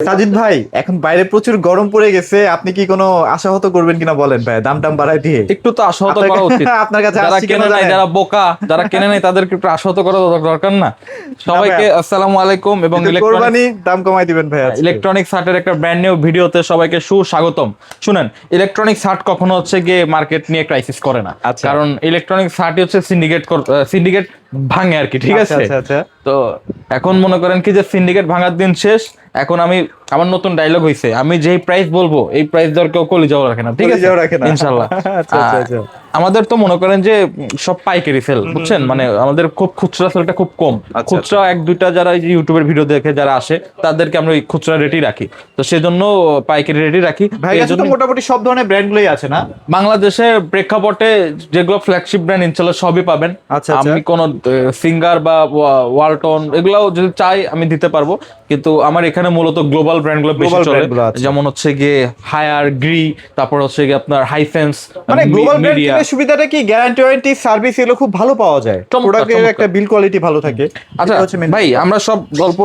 সাজিদ ভাই, এখন বাইরে প্রচুর গরম পড়ে গেছে, আপনি কি কোনো আশাহত করবেন কিনা বলেন ভাই, দাম টাম বাড়ায় দিয়ে। একটু তো আশাহত আপনার করা উচিত। আপনার কাছে যারা আসছি কেন কেনে নাই, জানেন? যারা বোকা, যারা কেনে নাই তাদেরকে একটু আশাহত করা দরকার না? সবাইকে ভাইয়া, আসসালামু আলাইকুম এবং ঈদুল ইলেকট্রনিক্স কোরবানি দাম কমাই দিবেন ভাই আজকে। ইলেকট্রনিক্স হাটের একটা ব্র্যান্ড নিউ ভিডিওতে সবাইকে সুস্বাগতম। শুনেন, ইলেকট্রনিক্স হাট কখনো হচ্ছে গিয়ে মার্কেট নিয়ে ক্রাইসিস করে না। আচ্ছা। কারণ ইলেকট্রনিক্স হাটই হচ্ছে সিন্ডিকেট ভাঙে আর কি, ঠিক আচ্ছা আছে? আচ্ছা আচ্ছা। তো এখন মনে করেন কি যে সিন্ডিকেট ভাঙার দিন শেষ। এখন আমার নতুন ডায়লগ হইছে, আমি যেই প্রাইস বলবো এই প্রাইস দর কেউ কলিজাও রাখে না, ঠিক আছে? কলিজাও রাখে না। ইনশাল্লাহ। আচ্ছা আচ্ছা আচ্ছা। আমাদের তো মনে করেন যে সব পাইকারি সেল, বুঝছেন? মানে আমাদের খুব খুচরা সেলটা খুব কম। আচ্ছা, খুচরা এক দুইটা যারা এই যে ইউটিউবের ভিডিও দেখে যারা আসে তাদেরকে আমরা ওই খুচরা রেটই রাখি, তো সেজন্য পাইকারি রেটই রাখি। ভাই এই কাছে তো জন্য মোটামুটি সব ধরনের ব্র্যান্ড গুলোই আছে না? বাংলাদেশের প্রেক্ষাপটে যেগুলো ফ্ল্যাগশিপ ব্র্যান্ড ইনশাল্লাহ সবই পাবেন। আচ্ছা, আচ্ছা। আমি কোন সিঙ্গার বা ওয়ালটন এগুলাও যদি চাই আমি দিতে পারবো, কিন্তু আমার এখানে মূলত গ্লোবাল ব্র্যান্ডগুলো বেশি গ্লোবাল চলে। ব্র্যান্ডগুলো আছে। যেমন হচ্ছে গিয়ে হায়ার, গ্রি, তারপর হচ্ছে গিয়ে আপনার হাইসেন্স, মানে গ্লোবাল ব্র্যান্ড মিডিয়া। কিনলে সুবিধাটা কি, গ্যারান্টি ওয়ারেন্টি সার্ভিস এগুলো খুব ভালো পাওয়া যায়, চমৎকার, প্রোডাক্টের চমৎকার। একটা বিল কোয়ালিটি ভালো থাকে। আচ্ছা এটা হচ্ছে main ভাই, কথা। আমরা সব গল্প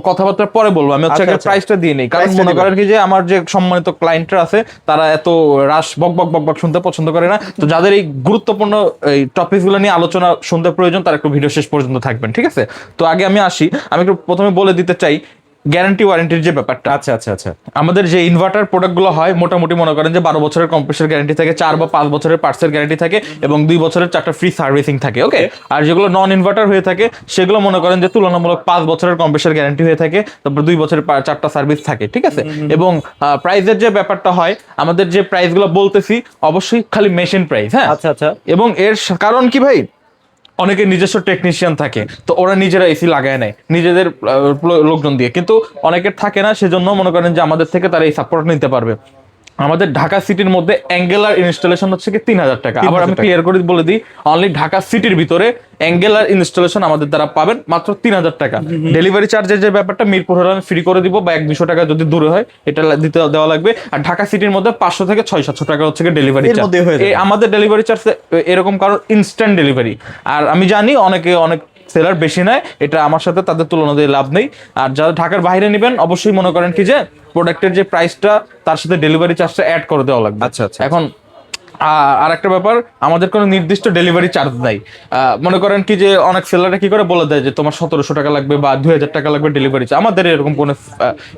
কথাবার্তা পরে বলবো, আমি হচ্ছে আচ্ছা, আগে আচ্ছা। প্রাইসটা দিয়ে নেই। কারণ প্রাইসটা মনে দিবেন। করেন কি যে আমার যে সম্মানিত ক্লায়েন্টরা আছে তারা এত রাশ বক বক বক বক শুনতে পছন্দ করে না। তো যাদের এই গুরুত্বপূর্ণ এই টপিক গুলো নিয়ে আলোচনা শুনতে প্রয়োজন তারা একটু ভিডিও শেষ পর্যন্ত থাকবেন, ঠিক আছে? তো আগে আমি আসি, আমি একটু প্রথমে বলে দিতে চাই গ্যারান্টি ওয়ারেন্টির যে ব্যাপারটা। আচ্ছা আচ্ছা আচ্ছা। আমাদের যে ইনভার্টার প্রোডাক্টগুলো হয় মোটামুটি মনে করেন যে 12 বছরের কম্প্রেসর গ্যারান্টি থাকে, 4 বা 5 বছরের পার্টসের গ্যারান্টি থাকে এবং 2 বছরের 4টা ফ্রি সার্ভিসিং থাকে, ওকে? আর যেগুলো নন ইনভার্টার হয়ে থাকে সেগুলো মনে করেন যে তুলনামূলক 5 বছরের কম্প্রেসর গ্যারান্টি হয়ে থাকে, তারপর 2 বছরের 4টা সার্ভিস থাকে, ঠিক আছে? এবং প্রাইসের যে ব্যাপারটা হয়, আমাদের যে প্রাইসগুলো বলতেছি অবশ্যই খালি মেশিন প্রাইস, হ্যাঁ? আচ্ছা আচ্ছা। এবং এর কারণ কি ভাই, অনেকের নিজস্ব টেকনিশিয়ান থাকে, তো ওরা নিজেরা এসি লাগায় নেয় নিজেদের লোকজন দিয়ে, কিন্তু অনেকের থাকে না, সেজন্য মনে করেন যে আমাদের থেকে তারা এই সাপোর্ট নিতে পারবে। আমাদের ঢাকা সিটির মধ্যে অ্যাঙ্গেলার ইনস্টলেশন হচ্ছে কি 3000 টাকা। আবার আমি ক্লিয়ার করে বলে দিই, অনলি ঢাকা সিটির ভিতরে অ্যাঙ্গেলার ইনস্টলেশন আমাদের দ্বারা পাবেন মাত্র 3000 টাকা। ডেলিভারি চার্জের যে ব্যাপারটা মিরপুর হলে আমি ফ্রি করে দিব, বা 100-200 টাকা যদি দূরে হয় এটা দিতে দেওয়া লাগবে। আর ঢাকা সিটির মধ্যে 500 থেকে 600-700 টাকা হচ্ছে ডেলিভারি এর চার্জ। মধ্যে হয়ে যাবে। আমাদের ডেলিভারি চার্জ এরকম কারণ ইনস্ট্যান্ট ডেলিভারি। আর আমি জানি অনেক সেলার বেশি নেয়, এটা আমার সাথে তাদের তুলনা দিয়ে লাভ নেই। আর যারা ঢাকার বাইরে নেবেন অবশ্যই মনে করেন কি যে প্রোডাক্টের যে প্রাইসটা তার সাথে ডেলিভারি চার্জটা অ্যাড করে দেওয়া লাগবে। আচ্ছা, আচ্ছা। এখন আর একটা ব্যাপার, আমাদের কোনো নির্দিষ্ট ডেলিভারি চার্জ নাই। মনে করেন কি যে অনেক সেলাররা কি করে বলে দেয় যে তোমার 1700 টাকা লাগবে বা 2000 টাকা লাগবে ডেলিভারি চার্জ। আমাদের এরকম কোনো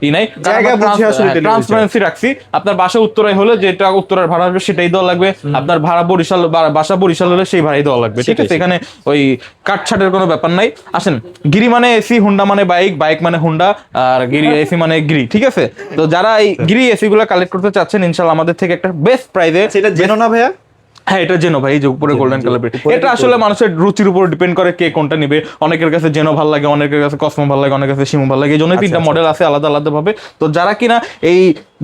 ই নাই, জায়গা বুঝে আসলে delivery ট্রান্সপারেন্সি রাখছি। আপনার বাসা উত্তরায় হলে যেটা উত্তরার ভাড়া আসবে সেটাই দেওয়া লাগবে, আপনার ভাড়া বরিশাল বাসা বরিশাল হলে সেই ভাড়াই দেওয়া লাগবে, ঠিক আছে? এখানে ওই কাটছাটের কোনো ব্যাপার নাই। আসেন, গিরি মানে এসি, হুন্ডা মানে বাইক, বাইক মানে হুন্ডা, আর গিরি এসি মানে গিরি, ঠিক আছে? তো যারা এই গিরি এসি গুলো কালেক্ট করতে চাচ্ছেন ইনশাআল্লাহ আমাদের থেকে একটা বেস্ট প্রাইসে। সেটা জেনো না ভাইয়া? হ্যাঁ, এটা জেনো ভাই, এই যে উপরে গোল্ডেন কালার, এটা আসলে মানুষের রুচির উপর ডিপেন্ড করে কে কোনটা নিবে। অনেকের কাছে জেনো ভালো লাগে, অনেকের কাছে কসমো ভালো লাগে, অনেকের কাছে শিমু ভালো লাগে। এই জন্য 3টা মডেল আছে আলাদা আলাদা ভাবে। তো যারা কিনা এই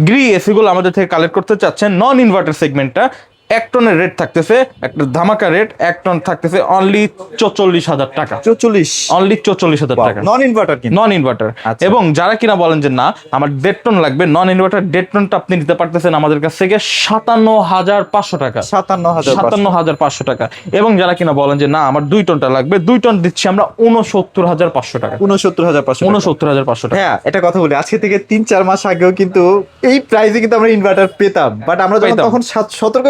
গ্রি এসি গুলো আমাদের থেকে কালেক্ট করতে চাচ্ছেন, নন ইনভার্টার সেগমেন্টটা, 1 টনের রেট থাকতেছে একটা ধামাকা রেট, 1 টন থাকতেছে অনলি 44,000 টাকা। 44? অনলি 44,000 টাকা, নন ইনভার্টার কিন্তু। নন ইনভার্টার। আচ্ছা। এবং যারা কিনা বলেন যে না আমার 1.5 টন লাগবে নন ইনভার্টার, 1.5 টনটা আপনি নিতে পারতেছেন আমাদের কাছ থেকে 57,500 টাকা। 57,500 টাকা। এবং যারা কিনা বলেন যে না আমার 2 টনটা লাগবে, 2 টন দিচ্ছি আমরা 69,500 টাকা। 69,500। 69,500 টাকা। হ্যাঁ, এটা কথা বলি, আজকে থেকে 3-4 মাস আগেও কিন্তু এই প্রাইসে কিন্তু আমরা ইনভার্টার পেতাম, বাট আমরা যখন পেতাম। তখন সতর্ক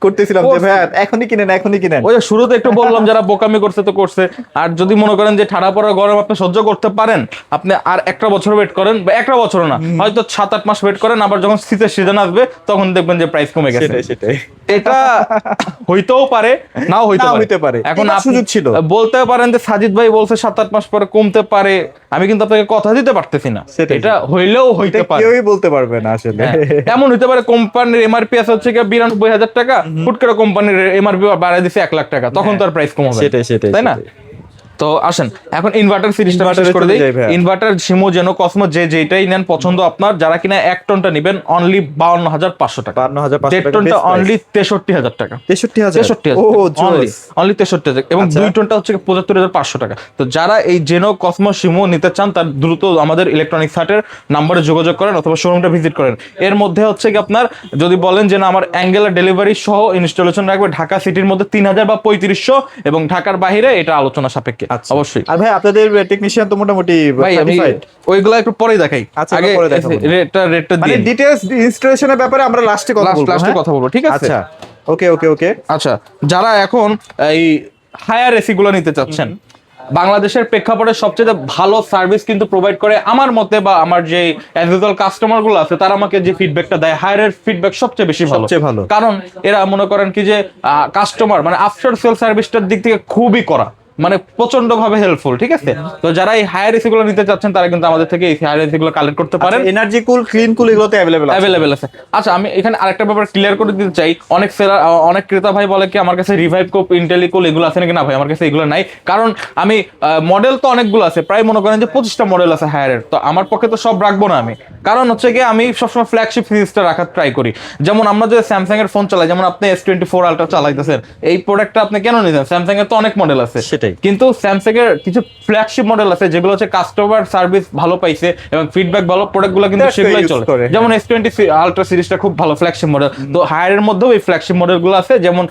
করতেছিলাম যে ভাইয়া এখনই কিনেন, এখনই কিনেন। ওই যে শুরুতে একটু বললাম যারা বোকামি করছে তো করছে। আর যদি মনে করেন যে ঠাড়া পড়া গরম আপনি সহ্য করতে পারেন, আপনি আর 1টা বছর ওয়েট করেন, বা 1টা বছর না হয়তো 7-8 মাস ওয়েট করেন, আবার যখন শীতের সিজন আসবে তখন দেখবেন যে প্রাইস কমে গেছে। সেটাই। এটা হইতেও পারে, নাও হইতে পারে। এখন এবার আপনি সুযোগ ছিল। বলতে পারেন যে সাজিদ ভাই বলছে 7-8 মাস পরে কমতে পারে, আমি কিন্তু আপনাকে কথা দিতে পারতেছি না। সেটাই। এটা হইলেও হইতে এটা পারে। কেউই বলতে পারবে না আসলে। হ্যাঁ, এমন হইতে পারে কোম্পানির এমআরপি আছে হচ্ছে 92,000 টাকা, হুট করে কোম্পানির এমআরপি বাড়ায় দিছে 1 লাখ টাকা, তখন তার প্রাইস কমাবে। সেটাই। তাই না? তো আসেন এখন ইনভার্টার সিরিজটা শেষ করে দেই। ইনভার্টার শিমু জেনো কসমো যেটাই নেন পছন্দ আপনার, যারা কিনা 1 টনটা নেবেন অনলি 52,500 টাকা। 52,500 1.5 টনটা অনলি 63,000 টাকা। 63,000? ও অনলি 63,000। এবং 2 টনটা হচ্ছে 75,500 টাকা। তো যারা এই জেনো কসমো শিমু নিতে চান তার দ্রুত আমাদের ইলেকট্রনিক্স হাটের নাম্বারে যোগাযোগ করেন অথবা শোরুমটা ভিজিট করেন। এর মধ্যে হচ্ছে কি আপনার যদি বলেন যে না আমার অ্যাঙ্গেলার ডেলিভারি সহ ইনস্টলেশন রাখবে ঢাকা সিটির মধ্যে 3,000 বা 3500, এবং ঢাকার বাইরে এটা আলোচনা সাপেক্ষে। আমাদেরকে আচ্ছা। অবশ্যই। আর ভাই আপনাদের টেকনিশিয়ান তো মোটামুটি ভাই আমি সার্টিফাইড। ওইগুলা একটু পরে দেখাই, আচ্ছা, আগে পরে দেখাবো। রেটটা মানে দিয়ে ডিটেইলস ইনস্টলেশনের ব্যাপারে আমরা লাস্টে কথা বলবো। লাস্টে হ্যাঁ? কথা বলবো, ঠিক আছে? আচ্ছা, ওকে ওকে ওকে। আচ্ছা, যারা এখন এই হায়ার এসি গুলো নিতে চাচ্ছেন, বাংলাদেশের প্রেক্ষাপটে সবচেয়ে ভালো সার্ভিস কিন্তু প্রোভাইড করে আমার মতে, বা আমার যে অ্যাজ কাস্টমার গুলো আছে তারা আমাকে যে ফিডব্যাকটা দেয়, হায়ারের ফিডব্যাক সবচেয়ে বেশি ভালো। সবচেয়ে ভালো। কারণ এরা মনে করেন কি যে কাস্টমার মানে আফটার সেল সার্ভিসটার দিক থেকে খুবই করা, মানে প্রচন্ড ভাবে হেল্পফুল, ঠিক আছে? তো যারা এই হায়ার এসি গুলো নিতে চাচ্ছেন তারা কিন্তু আমাদের থেকে এই হায়ার এসি গুলো কালেক্ট করতে পারেন। এনার্জি কুল, ক্লিন কুল এগুলো তো অ্যাভেলেবেল আছে। আচ্ছা, আমি এখানে আরেকটা ব্যাপার ক্লিয়ার করে দিতে চাই। অনেক সেলার, অনেক ক্রেতা ভাই বলে কি আমার কাছে রিভাইভ কোপ, ইন্টেলিকুল এগুলো আছে নাকি? না ভাই, আমার কাছে এগুলো নাই। কারণ আমি মডেল তো অনেকগুলো আছে, প্রায় মনে করেন যে 25টা মডেল আছে হায়ারের। তো আমার পক্ষে তো সব রাখবো না আমি, কারণ হচ্ছে কি আমি সবসময় ফ্ল্যাগশিপ সিরিজটা রাখার ট্রাই করি। যেমন আমরা যে স্যামসাং এর ফোন চালাই, যেমন আপনি S24 আলট্রা চালাইতেছেন, এই প্রোডাক্টটা আপনি কেন নিতেন? স্যামসাং এর তো অনেক মডেল আছে, সেটাই। কিন্তু স্যামসাং এর কিছু ফ্ল্যাগশিপ মডেল আছে যেগুলো হচ্ছে কাস্টমার সার্ভিস ভালো পাইছে এবং ফিডব্যাক ভালো, প্রোডাক্টগুলো কিন্তু সেগুলোই চলে। যেমন S20 আলট্রা সিরিজটা খুব ভালো ফ্ল্যাগশিপ মডেল। তো হায়ারের মধ্যেও এই ফ্ল্যাগশিপ মডেলগুলো আছে, যেমন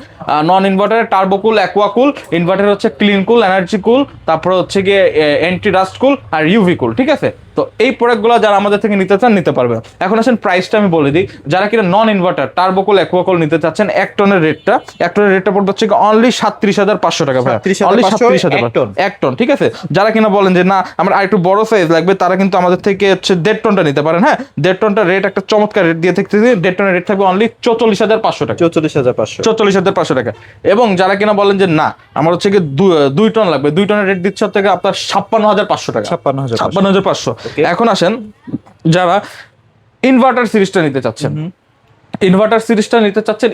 নন ইনভার্টারের টার্বোকুল, অ্যাকোয়াকুল, ইনভার্টার হচ্ছে ক্লিন কুল, এনার্জি কুল, তারপর হচ্ছে গিয়ে অ্যান্টি ডাস্ট কুল আর ইউভি কুল, ঠিক আছে? তো এই প্রোডাক্টগুলো যারা আমাদের থেকে নিতে চান নিতে পারবেন। এখন আসেন প্রাইসটা আমি বলে দিই। যারা কিনা নন ইনভার্টার টার্বোকুল, অ্যাকোয়াকুল নিতে চাচ্ছেন, এক টনের রেটটা পড়বে হচ্ছে অনলি 37,500 টাকা ভাই। অনলি 37,000 এক টন, ঠিক আছে? যারা কিনা বলেন যে না আমার আরেকটু বড় সাইজ লাগবে, তারা কিন্তু আমাদের থেকে হচ্ছে 1.5 টনটা নিতে পারেন। হ্যাঁ, 1.5 টনটা রেট একটা চমৎকার রেট দিয়ে থাকতেছি। 1.5 টনের রেট থাকবে অনলি 44,500 টাকা। 44,500 টাকা। এবং যারা কিনা বলেন যে না আমার হচ্ছে কি 2 টন লাগবে, 2 টনের রেট দিচ্ছে থেকে আপনার 56,500 টাকা। 56,500। এখন আসেন যারা ইনভার্টার সিরিজটা নিতে চাচ্ছেন,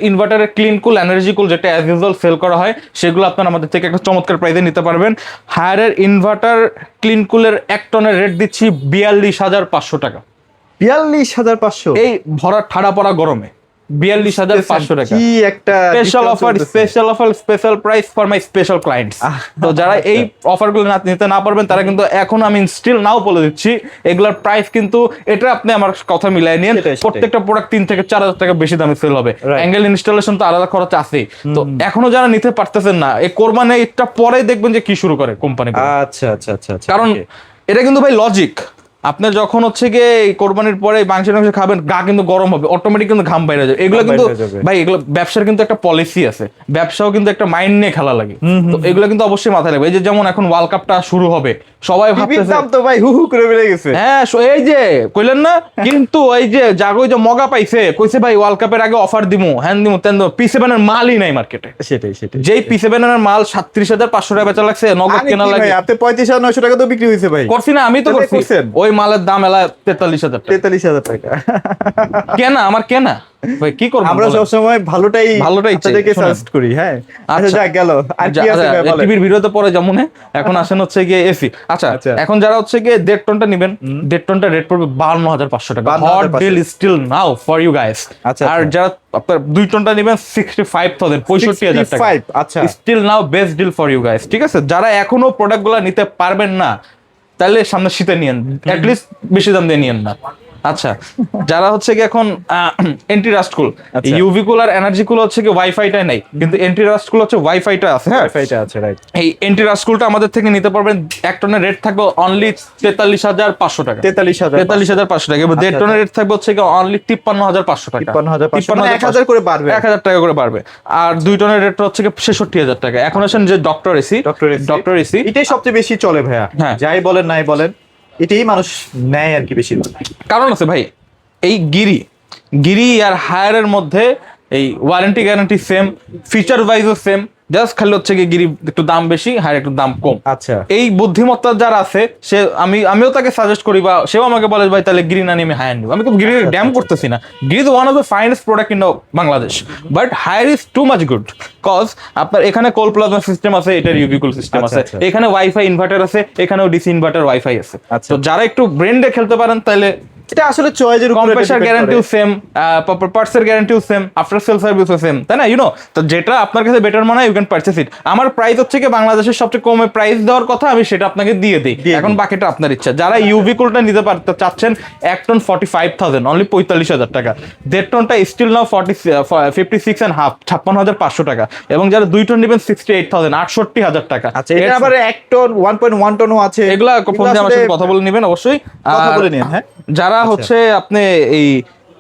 ইনভার্টারের ক্লিন কুল, এনার্জি কুল যেটা অ্যাজ ইউজুয়াল সেল করা হয়, সেগুলো আপনারা আমাদের থেকে একটা চমৎকার প্রাইসে নিতে পারবেন। হায়ারের ইনভার্টার ক্লিন কুলের এক টনের রেট দিচ্ছি 42,500 টাকা। 42,500 এই ভরা ঠাড়া পড়া গরমে 42,500 টাকা। কি একটা special offer, special price for my special clients. তো যারা এই অফারগুলো নিতে না পারবেন তারা কিন্তু এখন আমি স্টিল নাও বলে দিচ্ছি, এগুলোর প্রাইস কিন্তু এটা আপনি আমার কথা মিলাই নিন, প্রত্যেকটা প্রোডাক্ট 3 থেকে 4,000 টাকা বেশি দামে সেল হবে। অ্যাঙ্গেল ইনস্টলেশন তো আলাদা খরচ আছে। তো এখনো যারা নিতে পারতেছেন না, এই কোরবানি এটা পরে দেখবেন যে কি শুরু করে কোম্পানি। আচ্ছা আচ্ছা আচ্ছা, কারণ এটা কিন্তু ভাই লজিক, আপনি যখন হচ্ছে গিয়ে কোরবানির পরে মাংস খাবেন, গা কিন্তু গরম হবে, অটোমেটিক কিন্তু ঘাম বাইরে যাবে। এগুলো কিন্তু ভাই, এগুলো ব্যবসার কিন্তু একটা পলিসি আছে, ব্যবসাও কিন্তু একটা মাইন্ড নিয়ে খেলা লাগে। তো এগুলো কিন্তু অবশ্যই মাথায় রাখবে। এই যে যেমন এখন ওয়ার্ল্ড কাপটা শুরু হবে, সবাই ভাবতেছে তো ভাই হু হু করে বেড়ে গেছে। হ্যাঁ, এই যে কইলেন না, কিন্তু এই যে জাগো যে মগা পাইছে, কইছে ভাই ওয়ার্ল্ড কাপের আগে অফার দিমু, হ্যান দিমু, তেন দিমু। P7 এর মালই নাই মার্কেটে। সেটাই। যেই P7 এর মাল 37,500 টাকা বেচা লাগছে, নগদ কেনা লাগে। আপনি 35,900 টাকা তো বিক্রি হয়েছে ভাই। করছি না, আমি তো করছি। ওই মালের দাম এলা 43,000 টাকা। 43,000 টাকা কেনা, আমার কেনা ভাই, কি করব? আমরা সব সময় ভালোটাই আপনাদেরকে চাই, সাজেস্ট করি। হ্যাঁ, আচ্ছা যাক গেল। আর কি আছে ভাই বলেন? টিভির ভিডিওতে পরে যেমন। এখন আসেন হচ্ছে গিয়ে এসি। আচ্ছা, এখন যারা হচ্ছে গিয়ে 1.5 টনটা নেবেন, 1.5 টনটা রেট পড়বে 52,500 টাকা। Hot deal still now for you guys. আর যারা আপনার 2 টনটা নেবেন 65,000, 65,000 টাকা। আচ্ছা, still now best deal for you guys, ঠিক আছে? যারা এখনো প্রোডাক্টগুলো নিতে পারবেন না, তাহলে সামনে শীতে নিয়েন, অ্যাট লিস্ট বেশি দাম দিয়ে নিয়েন না। আচ্ছা, যারা হচ্ছে কি এখন এন্টি রাস্ট কুল, ইউভি কুল আর এনার্জি কুল হচ্ছে কি ওয়াইফাইটা নাই, কিন্তু এন্টি রাস্ট কুল হচ্ছে ওয়াইফাইটা আছে। হ্যাঁ, ওয়াইফাইটা আছে, রাইট। এই এন্টি রাস্ট কুলটা আমাদের থেকে নিতে পারবেন। এক টনের রেট থাকবে অনলি 43,500 টাকা। 43,500 টাকা। এবার 1.5 টনের রেট থাকবে হচ্ছে কি অনলি 53,500 টাকা। 1,000 করে বাড়বে, 1,000 টাকা করে বাড়বে। আর 2 টনের রেট হচ্ছে কি 66,000 টাকা। এখন আসেন যে ডক্টর এসি, এটাই সবচেয়ে বেশি চলে ভাইয়া। যাই বলেন নাই বলেন, এটাই মানুষ নেয় আর কি বেশি। কারণ আছে ভাই, এই গিরি আর হায়ারের মধ্যে এই ওয়ারেন্টি গ্যারান্টি সেম, ফিচার ওয়াইজও সেম, জাস্ট খালি হচ্ছে কি গিরি একটু দাম বেশি, হায়ার একটু দাম কম। আচ্ছা, এই বুদ্ধিমত্তা যারা আছে, সে আমিও তাকে সাজেস্ট করি, বা সেও আমাকে বলে ভাই তাহলে গিরি না নিয়ে আমি হায়ার নিব। আমি তো গিরি ড্যাম করতেছি না। Gree is one of the finest product in Bangladesh, but Haier is too much good. Cause আপনার এখানে কোল প্লাজমা সিস্টেম আছে, এটার ইউবিকুল সিস্টেম আছে, এখানে ওয়াইফাই ইনভার্টার আছে, এখানেও ডিসি ইনভার্টার ওয়াইফাই আছে। তো যারা একটু ব্রেন্ডে খেলতে পারেন তাহলে এটা আসলে চয়েসের উপর কম্প্রেসার গ্যারান্টিও সেম, পার্টসের গ্যারান্টিও সেম, আফটার সেল সার্ভিসও সেম, তাই না? ইউনো, তো যেটা আপনার কাছে বেটার মনে হয় ইউ ক্যান পারচেস ইট। আমার প্রাইস হচ্ছে কি বাংলাদেশের সবচেয়ে কমে প্রাইস দেওয়ার কথা, আমি সেটা আপনাকে দিয়ে দিই। এখন বাকিটা আপনার ইচ্ছা। যারা ইউভি কুলটা নিতে পারতে চাচ্ছেন 1 টন 45,000 অনলি 45,000 টাকা, 1.5 টনটা স্টিল নাও 56 and half 56,500 টাকা, এবং যারা 2 টন নেবেন 68,000 68,000 টাকা। আচ্ছা, এটা আবার 1 টন 1.1 টনও আছে, এগুলা ফোন দিয়ে আমার সাথে কথা বলে নেবেন অবশ্যই, কথা বলে নিন। হ্যাঁ, যারা হচ্ছে আপনি এই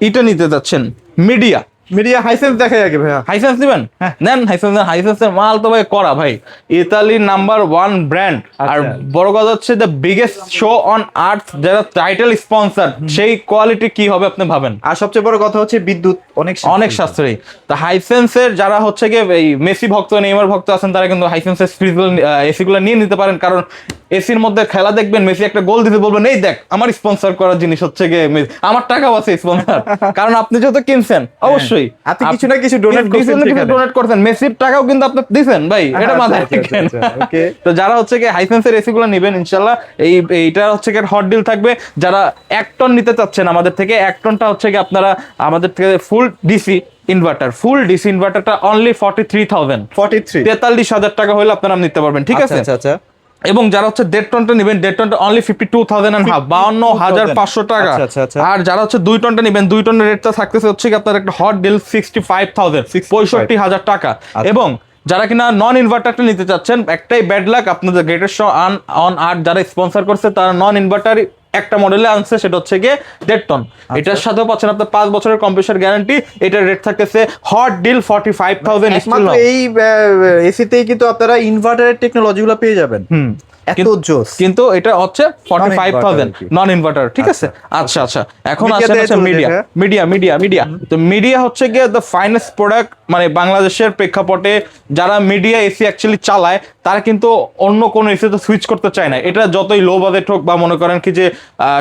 ইটা নিতে যাচ্ছেন মিডিয়া হাইসেন্স দেখাই আগে ভাইয়া। হাইসেন্স দিবেন, নেন হাইসেন্সের মাল তো ভাই করা ভাই, ইতালির নাম্বার 1 ব্র্যান্ড। আর বড় কথা হচ্ছে the biggest show on earth, যারা টাইটেল স্পন্সর, সেই কোয়ালিটি কি হবে আপনি ভাবেন। আর সবচেয়ে বড় কথা হচ্ছে বিদ্যুৎ অনেক সাশ্রয়ী। তো হাইসেন্সের যারা হচ্ছে গিয়ে এই মেসি ভক্ত নেইমার ভক্ত আছেন, তারা কিন্তু হাইসেন্সের এসি গুলো নিয়ে নিতে পারেন। কারণ এসির মধ্যে খেলা দেখবেন, মেসি একটা গোল দিতে বলবেন এই দেখ আমার স্পন্সর করার জিনিস হচ্ছে গিয়ে আমার টাকাও আছে স্পন্সর, কারণ আপনি যেহেতু কিনছেন অবশ্যই আপনি কিছু না কিছু ডোনেট করছেন, মেসির টাকাও কিন্তু আপনি দিবেন ভাই, এটা মাথায় রাখবেন। তো যারা হচ্ছে গিয়ে হাইসেন্সের এসি গুলো নেবেন ইনশাআল্লাহ, এইটা হচ্ছে গিয়ে হট ডিল থাকবে। যারা 1 টন নিতে চাচ্ছেন আমাদের থেকে, 1 টনটা হচ্ছে গিয়ে আপনারা আমাদের থেকে ফুল ডিসি ইনভার্টারটা অনলি 43,000 43,000 টাকা হলে আপনারা নিতে পারবেন, ঠিক আছে? আচ্ছা। এবং যারা হচ্ছে 1.5 টনটা নেবেন, 1.5 টনটা অনলি 52,000 and half 52,500 টাকা। আর যারা হচ্ছে 2 টনটা নেবেন, 2 টনের রেটটা থাকতেছে হচ্ছে কি আপনার একটা হট ডিল 65,000 65,000 টাকা। এবং যারা কিনা নন ইনভার্টারটা নিতে চাচ্ছেন, একটাই ব্যাড লাক, আপনাদের গ্রেটেস্ট শো অন আর্ট যারা স্পন্সর করছে তারা নন ইনভার্টার একটা মডেলে আনছে, সেটা হচ্ছে গিয়ে 1.5 টন। এটার সাথেও পাচ্ছেন আপনার 5 বছরের কম্প্রেসার গ্যারান্টি। এটার রেট থাকতেছে হট ডিল 45,000। একমাত্র এই এসিতেই কিন্তু আপনারা ইনভার্টারের টেকনোলজি গুলো পেয়ে যাবেন। কিন্তু এটা হচ্ছে 45,000 নন ইনভার্টার, ঠিক আছে? আচ্ছা, এখন আসেন মিডিয়া। তো মিডিয়া হচ্ছে গিয়ে দ্য ফাইনেস্ট প্রোডাক্ট, মানে বাংলাদেশের প্রেক্ষাপটে যারা মিডিয়া এসি অ্যাকচুয়ালি চালায় তারা কিন্তু অন্য কোন এসিতে সুইচ করতে চায় না। এটা যতই লো বাজেট হোক, বা মনে করেন কি যে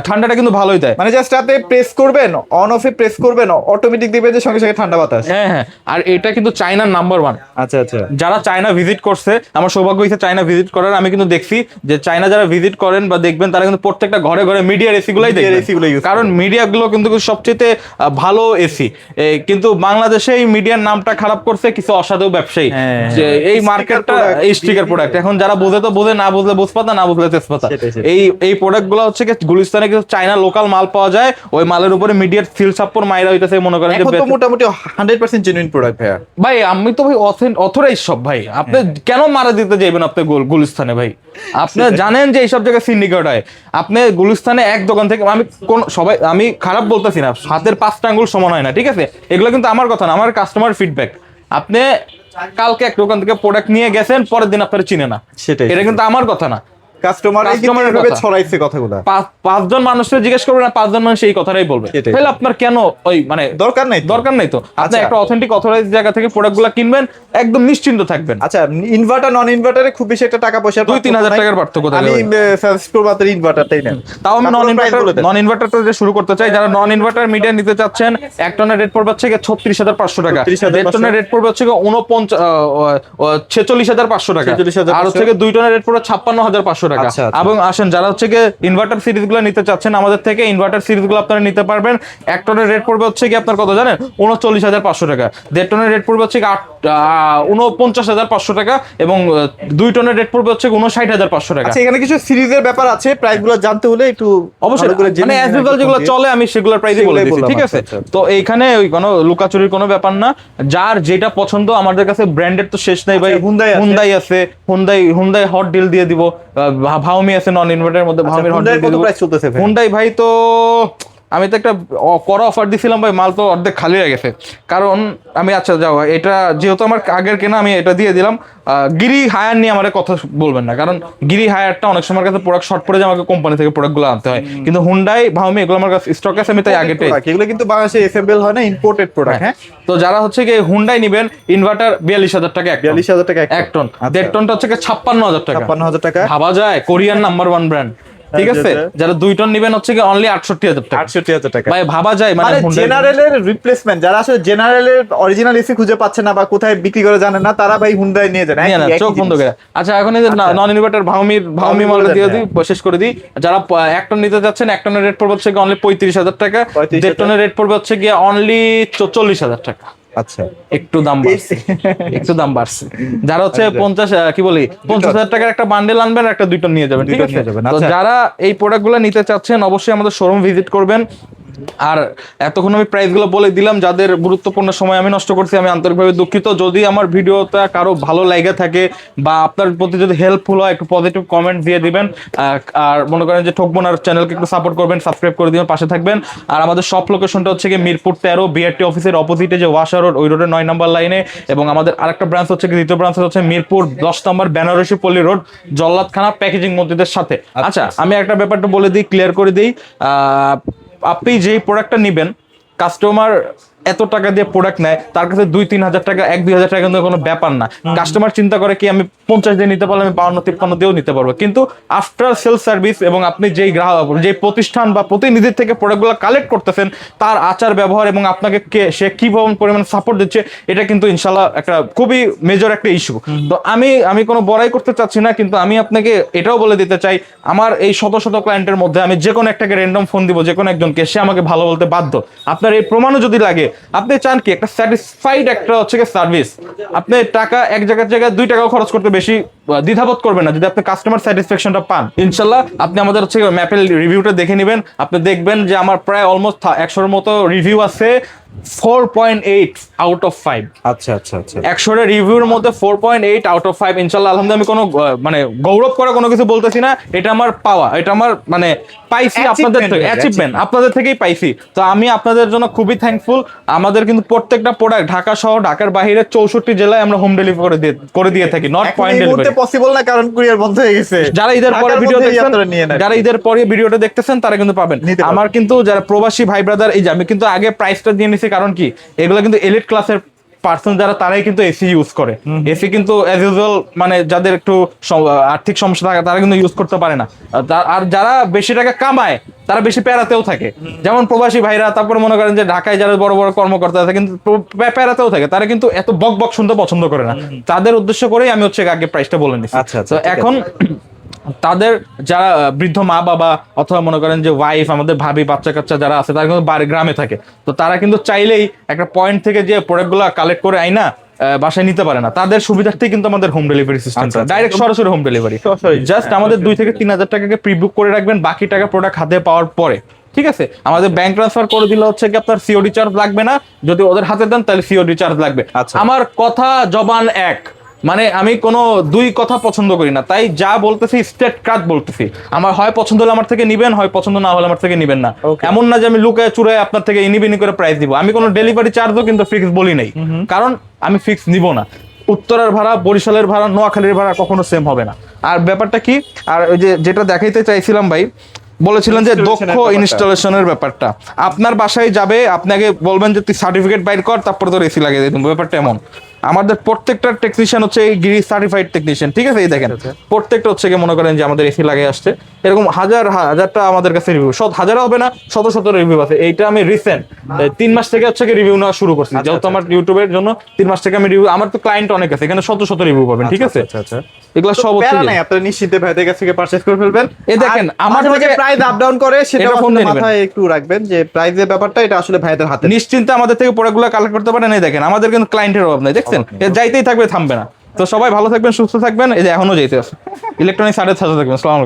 ঠান্ডাটা কিন্তু ভালোই দেয়, মানে জাস্ট আপনি প্রেস করবেন, অন অফে প্রেস করবেন, অটোমেটিক দিবে যে সঙ্গে সঙ্গে ঠান্ডা বাতাস। হ্যাঁ। আর এটা কিন্তু চায়নার নাম্বার 1। আচ্ছা। যারা চায়না ভিজিট করছে, আমার সৌভাগ্য হয়েছে চায়না ভিজিট করার, আমি কিন্তু দেখছি যে চায়না যারা ভিজিট করেন বা দেখবেন, তারা কিন্তু প্রত্যেকটা ঘরে ঘরে মিডিয়ার এসি গুলাই দেখবেন, কারণ মিডিয়া গুলো কিন্তু সবচেয়ে ভালো এসি। কিন্তু বাংলাদেশে এই মিডিয়ার নামটা খারাপ করছে কিছু অসাধু ব্যবসায়ী, যে এই মার্কেটটা স্টিকার প্রোডাক্ট। এখন যারা বোঝে তো বোঝে, না বুঝলে বুঝপাতা, না বুঝলে তেজপাতা। এই প্রোডাক্ট গুলো হচ্ছে গুলিস্তানে কিছু চায়না লোকাল মাল পাওয়া যায়, ওই মালের উপরে মিডিয়ার সিল ছাপ্পর মাইরা হইতেছে, মনে করেন যে মোটামুটি 100% জেনুইন প্রোডাক্ট। ভাই আমি তো ভাই অথরাইজ সব ভাই, আপনি কেন মারা দিতে যাবেন আপনি গুলিস্তানে ভাই? আপনি জানেন যে এইসব জায়গায় সিন্ডিকেট হয়। আপনি গুলিস্তানে এক দোকান থেকে, আমি খারাপ বলতেছি না, হাতের 5টা আঙ্গুল সমান হয় না, ঠিক আছে? এগুলো কিন্তু আমার কথা না, আমার কাস্টমার ফিডব্যাক। আপনি কালকে এক দোকান থেকে প্রোডাক্ট নিয়ে গেছেন, পরের দিন আপনার চিনে না, এটা কিন্তু আমার কথা না, কাস্টমার ছড়াইছে কথাগুলো। 5 জন মানুষকে জিজ্ঞেস করবেন না, 5 জন মানুষ এই কথাটাই বলবে, তাহলে আপনার কেন ওই মানে দরকার নাই তো। আপনি একটা অথেন্টিক অথরাইজ জায়গা থেকে প্রোডাক্টগুলো কিনবেন, একদম নিশ্চিন্ত থাকবেন। আচ্ছা, ইনভার্টার নন ইনভার্টারে খুব বেশি একটা টাকা পয়সা 2-3 হাজার টাকার পার্থক্য থাকে। আমি সাজেস্ট করব আপনার ইনভার্টারটাই নেন। তাও আমি নন ইনভার্টারটা দিয়ে শুরু করতে চাই। যারা নন ইনভার্টার মিডিয়া নিতে চাচ্ছেন, 1 টনের রেট পড়বে হচ্ছে 36,500 টাকা, 1.5 টনের রেট পড়বে হচ্ছে 46,500 টাকা, আর হচ্ছে 2 টনের রেট পড়বে 56,500 টাকা। এবং আসেন যারা হচ্ছে গিয়ে ইনভার্টার সিরিজগুলো নিতে চাচ্ছেন, আমাদের থেকে ইনভার্টার সিরিজগুলো আপনারা নিতে পারবেন। 1 টনের রেট পড়বে হচ্ছে কি আপনার কত জানেন? 39,500 টাকা। 1.5 টনের রেট পড়বে হচ্ছে 49,500 টাকা, এবং 2 টনের রেট পড়বে হচ্ছে 59,500 টাকা। আচ্ছা, এখানে কিছু সিরিজের ব্যাপার আছে, প্রাইসগুলো জানতে হলে একটু অবশ্যই মানে অ্যাজ ইউজুয়াল যেগুলো চলে আমি সেগুলোর প্রাইসই বলে দিচ্ছি, ঠিক আছে? তো এইখানে ওই কোনো লুকাচুরির কোনো ব্যাপার না, যার যেটা পছন্দ। আমাদের কাছে ব্র্যান্ডের তো শেষ নাই ভাই। হুন্ডাই আছে, হুন্ডাই হট ডিল দিয়ে দিব। ভাওমি আছে নন ইনভার্টারের মধ্যে, ভাওমির হট ডিল দিয়ে দিব। হুন্ডাই ভাই তো আমি তো একটা কড়া অফার দিছিলাম ভাই, মাল তো অর্ধেক খালি হয়ে গেছে। কারণ আমি আচ্ছা যাও, এটা যেহেতু আমার আগের কেনা, আমি এটা দিয়ে দিলাম। গিরি হায়ার নিয়ে আমার কথা বলবেন না, কারণ গিরি হায়ারটা অনেক সময় কাছে প্রোডাক্ট শর্ট পড়ে যায়, আমাকে কোম্পানি থেকে প্রোডাক্টগুলো আনতে হয়। কিন্তু হুন্ডাই ভাওমি এগুলো আমার কাছে স্টক আছে, আমি তাই আগে এগুলো কিন্তু বাংলাদেশে অ্যাসেম্বল হয় না, ইম্পোর্টেড প্রোডাক্ট। হ্যাঁ, তো যারা হচ্ছে কি হুন্ডাই নেবেন, ইনভার্টার 42,000 টাকা, 42,000 টাকা 1 টন। 1.5 টনটা হচ্ছে 56,000 টাকা। 56,000 টাকা ভাবা যায়? Korean number 1 brand. ঠিক আছে, আচ্ছা। যারা 2 টন নেবেন হচ্ছে কি অনলি 68,000 টাকা। 68,000 টাকা। ভাই ভাবা যায় মানে মানে Hyundai- জেনারেলের রিপ্লেসমেন্ট, যারা আসলে জেনারেলের অরিজিনাল এসি খুঁজে পাচ্ছে না বা কোথায় বিক্রি করে জানেন না, তারা ভাই হুন্ডাই নিয়ে যান। নিয়ে না, চোখ বন্ধ করে। আচ্ছা এখন এই যে আচ্ছা। নন ইনভার্টার ভাউমি ভাউমি মডেল দিয়ে বলে দিই, দেন, শেষ করে দিই। যারা 1 টন নিতে যাচ্ছেন, 1 টনের রেট পড়বে হচ্ছে অনলি 35,000 টাকা। 35,000 1.5 টনের রেট পড়বে হচ্ছে গিয়ে অনলি 40,000 টাকা। আচ্ছা। একটু দাম বাড়ছে, একটু দাম বাড়ছে। যারা হচ্ছে আচ্ছা। 50 কি বলি 50,000 টাকার একটা বান্ডেল আনবেন, একটা 2 টন নিয়ে যাবেন, ঠিক 2 টন আছে? নিয়ে যাবেন, তো আচ্ছা। যারা এই প্রোডাক্টগুলো নিতে চাচ্ছেন অবশ্যই আমাদের শোরুম ভিজিট করবেন। আর এতক্ষণ আমি প্রাইসগুলো বলে দিলাম, যাদের গুরুত্বপূর্ণ সময় আমি নষ্ট করছি আমি আন্তরিকভাবে দুঃখিত। যদি আমার ভিডিওটা কারো ভালো লাগে থাকে বা আপনার প্রতি যদি হেল্পফুল হয়, একটু পজিটিভ কমেন্ট দিয়ে দিবেন। আর মনে করেন যে ঠকবো না চ্যানেলকে একটু সাপোর্ট করবেন, সাবস্ক্রাইব করে দিবেন, পাশে থাকবেন। আর আমাদের শপ লোকেশনটা হচ্ছে কি মিরপুর 13 বিআরটি অফিসের অপোজিটে যে ওয়াশা রোড, ওই রোডের 9 নম্বর লাইনে। এবং আমাদের আরেকটা ব্রাঞ্চ হচ্ছে কি, দ্বিতীয় ব্রাঞ্চ হচ্ছে মিরপুর 10 নম্বর বেনারসি পল্লী রোড, জল্লাদখানা প্যাকেজিং মসজিদের সাথে। আচ্ছা আমি একটা ব্যাপারটা বলে দিই, ক্লিয়ার করে দিই। আপনি যেই প্রোডাক্টটা নিবেন, কাস্টমার এত টাকা দিয়ে প্রোডাক্ট নেয়, তার কাছে 2-3 হাজার টাকা 1-2 হাজার টাকা কিন্তু কোনো ব্যাপার না। কাস্টমার চিন্তা করে কি আমি 50 দিয়ে নিতে পারলে আমি 52-53 দিয়েও নিতে পারবো, কিন্তু আফটার সেল সার্ভিস এবং আপনি যেই গ্রাহক, যে প্রতিষ্ঠান বা প্রতিনিধির থেকে প্রোডাক্টগুলো কালেক্ট করতেছেন, তার আচার ব্যবহার এবং আপনাকে সে কি পরিমাণ সাপোর্ট দিচ্ছে, এটা কিন্তু ইনশাল্লাহ একটা খুবই মেজর একটা ইস্যু। তো আমি কোনো বড়াই করতে চাচ্ছি না, কিন্তু আমি আপনাকে এটাও বলে দিতে চাই, আমার এই শত শত ক্লায়েন্টের মধ্যে আমি যে কোনো একটাকে র্যান্ডম ফোন দিব, যে কোনো একজনকে, সে আমাকে ভালো বলতে বাধ্য। আপনার এই প্রমাণও যদি লাগে, আপনি চান কি একটা স্যাটিসফাইড একটা হচ্ছে সার্ভিস, আপনি টাকা এক জায়গায় 2 টাকাও খরচ করতে বেশি দ্বিধাবোধ করবেন না যদি আপনি কাস্টমার স্যাটিসফ্যাকশনটা পান। ইনশাল্লাহ আপনি আমাদের হচ্ছে ম্যাপের রিভিউটা দেখে নেবেন, আপনি দেখবেন যে আমার প্রায় অলমোস্ট 100-এর মতো রিভিউ আছে, 4.8 আউট অফ 5। আচ্ছা আচ্ছা আচ্ছা। 100 রিভিউর মধ্যে 4.8 আউট অফ 5। ইনশাল্লাহ আলহামদুলিল্লাহ, আমি কোনো মানে গৌরব করা কোনো কিছু বলতেছি না, এটা আমার পাওয়া, এটা আমার মানে পাইছি আপনাদের থেকে, অ্যাচিভমেন্ট আপনাদের থেকেই পাইছি। তো আমি আপনাদের জন্য খুবই থ্যাঙ্কফুল। আমাদের কিন্তু প্রত্যেকটা প্রোডাক্ট ঢাকা সহ ঢাকার বাইরে 64 জেলায় আমরা হোম ডেলিভারি করে দিয়ে থাকি, নট পয়েন্ট ডেলিভারি। পসিবল না কারণ কুরিয়ার বন্ধ হয়ে গেছে। যারা ঈদের পরে ভিডিও দেখছেন, যারা ঈদের পরে ভিডিওটা দেখতেছেন, তারা কিন্তু পাবেন। আমার কিন্তু যারা প্রবাসী ভাই ব্রাদার, এই যে আমি কিন্তু আগে প্রাইসটা দিয়ে নিছি, কারণ কি এগুলো কিন্তু এলিট ক্লাসের পার্সন যারা, তারাই কিন্তু এসি ইউজ করে। এসি কিন্তু অ্যাজ ইউজুয়াল মানে যাদের একটু আর্থিক সমস্যা থাকে তারা কিন্তু ইউজ করতে পারে না। আর যারা বেশি টাকা কামায় তারা বেশি প্যারাতেও থাকে, যেমন প্রবাসী ভাইরা, তারপরে মনে করেন যে ঢাকায় যারা বড় বড় কর্মকর্তা থাকে কিন্তু প্যারাতেও থাকে, তারা কিন্তু এত বক বক শুনতে পছন্দ করে না। তাদের উদ্দেশ্য করেই আমি হচ্ছে আগে প্রাইসটা বলে নিচ্ছি। আচ্ছা তো এখন তাদের যারা বৃদ্ধ মা বাবা অথবা মনে করেন যে ওয়াইফ, আমাদের ভাবি, বাচ্চা কাচ্চা যারা আছে, তারা কিন্তু গ্রামে থাকে, তো তারা কিন্তু চাইলেই একটা পয়েন্ট থেকে যে প্রোডাক্টগুলো কালেক্ট করে আইনা বাসায় নিতে পারে না, তাদের সুবিধার্থেই কিন্তু আমাদের হোম ডেলিভারি সিস্টেম, ডাইরেক্ট সরাসরি হোম ডেলিভারি। জাস্ট আমাদের 2 থেকে 3 হাজার টাকাকে প্রি বুক করে রাখবেন, বাকি টাকা প্রোডাক্ট হাতে পাওয়ার পরে, ঠিক আছে? আমাদের ব্যাংক ট্রান্সফার করে দিলে হচ্ছে কি আপনার সিওডি চার্জ লাগবে না, যদি ওদের হাতে দেন তাহলে সিওডি চার্জ লাগবে। আমার কথা জবান এক, মানে আমি কোনো 2 কথা পছন্দ করি না, তাই যা বলতেছি স্ট্রেট কাট বলতেছি। আমার হয় পছন্দ হলে আমার থেকে নিবেন, হয় পছন্দ না হলে আমার থেকে নিবেন না। এমন না যে আমি লুকায় চুরায় আপনার থেকে ইনিবিনি করে প্রাইস দিব। আমি কোনো ডেলিভারি চার্জও কিন্তু ফিক্স বলি নাই, কারণ আমি ফিক্স নিব না। উত্তরার ভাড়া, বরিশালের ভাড়া, নোয়াখালীর ভাড়া কখনো সেম হবে না। আর ব্যাপারটা কি, আর ওই যে যেটা দেখাইতে চাইছিলাম ভাই, বলেছিলেন যে দক্ষ ইনস্টলেশনের ব্যাপারটা, আপনার বাসায় যাবে, আপনাকে বলবেন যে তুই সার্টিফিকেট বাইর কর, তারপরে তোর এসি লাগিয়ে দিন। ব্যাপারটা এমন, আমাদের প্রত্যেকটা টেকনিশিয়ান হচ্ছে এই গিরি সার্টিফাইড টেকনিশিয়ান, ঠিক আছে? এই দেখেন প্রত্যেকটা হচ্ছে মনে করেন যে আমাদের এসি লাগিয়ে আসছে, এরকম হাজারটা আমাদের কাছে রিভিউ, হাজার হবে না, শত রিভিউ আছে। এইটা আমি রিসেন্ট 3 মাস থেকে হচ্ছে রিভিউ নেওয়া শুরু করছি, যেহেতু আমার ইউটিউবের জন্য 3 মাস থেকে আমি রিভিউ, আমার তো ক্লায়েন্ট অনেক আছে, এখানে শত রিভিউ পাবেন, ঠিক আছে? এগুলো সব হচ্ছে নাই, আপনারা নিশ্চিন্তে ভাইদের কাছ থেকে পারচেজ করে ফেলবেন। এই দেখেন আমার যে প্রাইস আপ ডাউন করে, সেটা মাথায় একটু রাখবেন যে প্রাইসের ব্যাপারটা এটা আসলে ভাইদের হাতে। নিশ্চিন্তে আমাদের থেকে প্রোডাক্টগুলো কালেক্ট করতে পারেন। এই দেখেন আমাদের কিন্তু ক্লায়েন্টের অভাব নাই, দেখছেন? যাইতেই থাকবে, থামবে না। তো সবাই ভালো থাকবেন, সুস্থ থাকবেন। এই যে এখনো যাইতে আছে, ইলেকট্রনিক্স 7:30 থাকবেন। আসসালামু আলাইকুম।